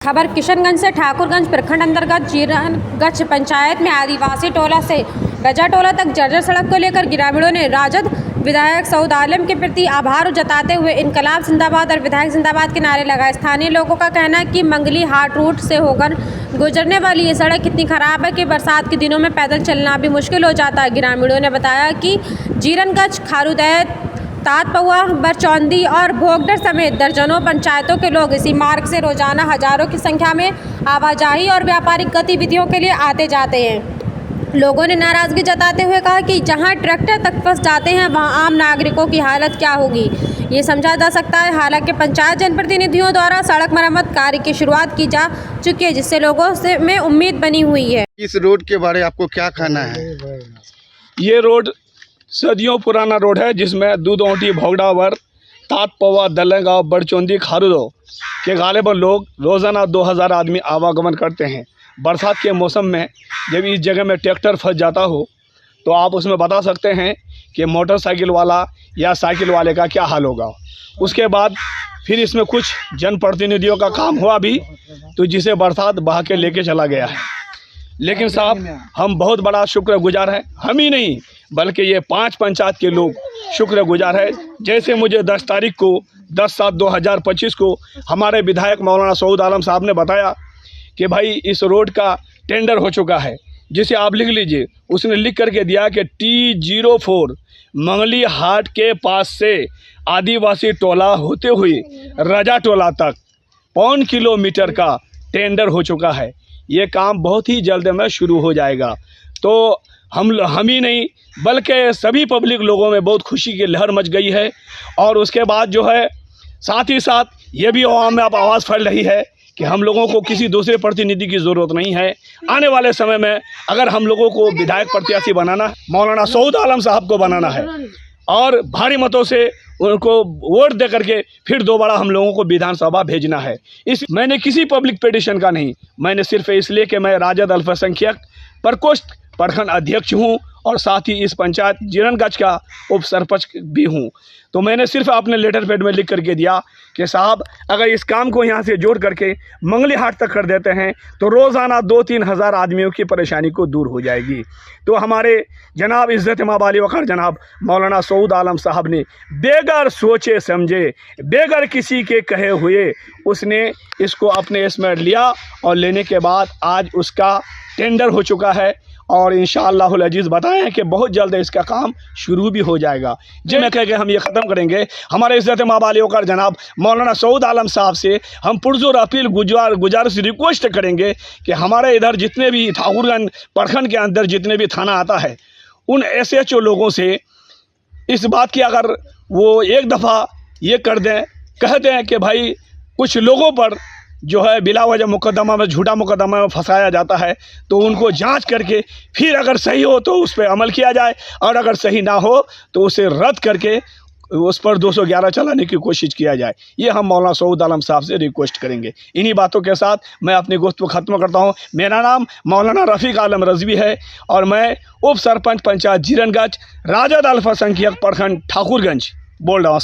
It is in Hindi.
खबर किशनगंज से। ठाकुरगंज प्रखंड अंतर्गत जीरनगंज पंचायत में आदिवासी टोला से गजा टोला तक जर्जर सड़क को लेकर ग्रामीणों ने राजद विधायक सऊद आलम के प्रति आभार जताते हुए इनकलाब जिंदाबाद और विधायक जिंदाबाद के नारे लगाए। स्थानीय लोगों का कहना है कि मंगली हाट रूट से होकर गुजरने वाली ये सड़क इतनी खराब है कि बरसात के दिनों में पैदल चलना भी मुश्किल हो जाता है। ग्रामीणों ने बताया कि जीरनगंज, खारूदैत, तातपौआ, बरचौंदी और भोगडर समेत दर्जनों पंचायतों के लोग इसी मार्ग से रोजाना हजारों की संख्या में आवाजाही और व्यापारिक गतिविधियों के लिए आते जाते हैं। लोगों ने नाराजगी जताते हुए कहा कि जहां ट्रैक्टर तक फंस जाते हैं वहां आम नागरिकों की हालत क्या होगी, ये समझा जा सकता है। हालांकि पंचायत जनप्रतिनिधियों द्वारा सड़क मरम्मत कार्य की शुरुआत की जा चुकी है, जिससे लोगों से में उम्मीद बनी हुई है। इस रोड के बारे में आपको क्या कहना है? ये रोड सदियों पुराना रोड है, जिसमें दूधौटी, भोगडावर, तातपौआ, दलगांव, बड़चौंदी, खारूदो के गालिबन लोग रोज़ाना 2000 आदमी आवागमन करते हैं। बरसात के मौसम में जब इस जगह में ट्रैक्टर फंस जाता हो तो आप उसमें बता सकते हैं कि मोटरसाइकिल वाला या साइकिल वाले का क्या हाल होगा। उसके बाद फिर इसमें कुछ जनप्रतिनिधियों का काम हुआ भी, तो जिसे बरसात बहा के लेके चला गया है। लेकिन साहब, हम बहुत बड़ा शुक्रगुजार हैं। हम ही नहीं बल्कि ये 5 पंचायत के लोग शुक्रगुजार है। जैसे मुझे 10 तारीख को 10/7/2025 को हमारे विधायक मौलाना सऊद आलम साहब ने बताया कि भाई इस रोड का टेंडर हो चुका है, जिसे आप लिख लीजिए। उसने लिख करके दिया कि T04 मंगली हाट के पास से आदिवासी टोला होते हुए रजा टोला तक 5 किलोमीटर का टेंडर हो चुका है। ये काम बहुत ही जल्द में शुरू हो जाएगा। तो हम ही नहीं बल्कि सभी पब्लिक लोगों में बहुत खुशी की लहर मच गई है। और उसके बाद जो है साथ ही साथ ये भी आवाम में अब आवाज़ फैल रही है कि हम लोगों को किसी दूसरे प्रतिनिधि की ज़रूरत नहीं है। आने वाले समय में अगर हम लोगों को विधायक प्रत्याशी बनाना है, मौलाना सऊद आलम साहब को बनाना है और भारी मतों से उनको वोट दे करके फिर दोबारा हम लोगों को विधानसभा भेजना है। मैंने किसी पब्लिक पिटिशन का नहीं, मैंने सिर्फ इसलिए कि मैं राजद अल्पसंख्यक प्रकोष्ठ प्रखंड अध्यक्ष हूं और साथ ही इस पंचायत जीरनगंज का उप सरपंच भी हूं। तो मैंने सिर्फ अपने लेटर पैड में लिख करके दिया कि साहब, अगर इस काम को यहां से जोड़ करके मंगली हाट तक कर देते हैं तो रोज़ाना 2-3 हज़ार आदमियों की परेशानी को दूर हो जाएगी। तो हमारे जनाब इज़्ज़त माब अली वक़ार जनाब मौलाना सऊद आलम साहब ने बेगर सोचे समझे, बेगर किसी के कहे हुए उसने इसको अपने इसमें लिया और लेने के बाद आज उसका टेंडर हो चुका है। और इंशाअल्लाहुल अजीज़ बताएं कि बहुत जल्द इसका काम शुरू भी हो जाएगा। जो मैं कह के हम ये ख़त्म करेंगे, हमारे इज़्ज़त माब अली वक़ार जनाब मौलाना सऊद आलम साहब से हम पुरज़ोर अपील गुजारिश रिक्वेस्ट करेंगे कि हमारे इधर जितने भी ठाकुरगंज प्रखंड के अंदर जितने भी थाना आता है, उन SHO लोगों से इस बात की अगर वो एक दफ़ा ये कर दें, कहते हैं कि भाई कुछ लोगों पर जो है बिला वजह मुकदमा में, झूठा मुकदमा में फंसाया जाता है, तो उनको जांच करके फिर अगर सही हो तो उस पर अमल किया जाए और अगर सही ना हो तो उसे रद्द करके उस पर 211 चलाने की कोशिश किया जाए। ये हम मौलाना सऊद आलम साहब से रिक्वेस्ट करेंगे। इन्हीं बातों के साथ मैं अपनी गुफ्तगू ख़त्म करता हूँ। मेरा नाम मौलाना रफ़ीक आलम रज़वी है और मैं उप सरपंच पंचायत जीरनगंज, राजद अल्पसंख्यक प्रखंड ठाकुरगंज बोल रहा हूँ।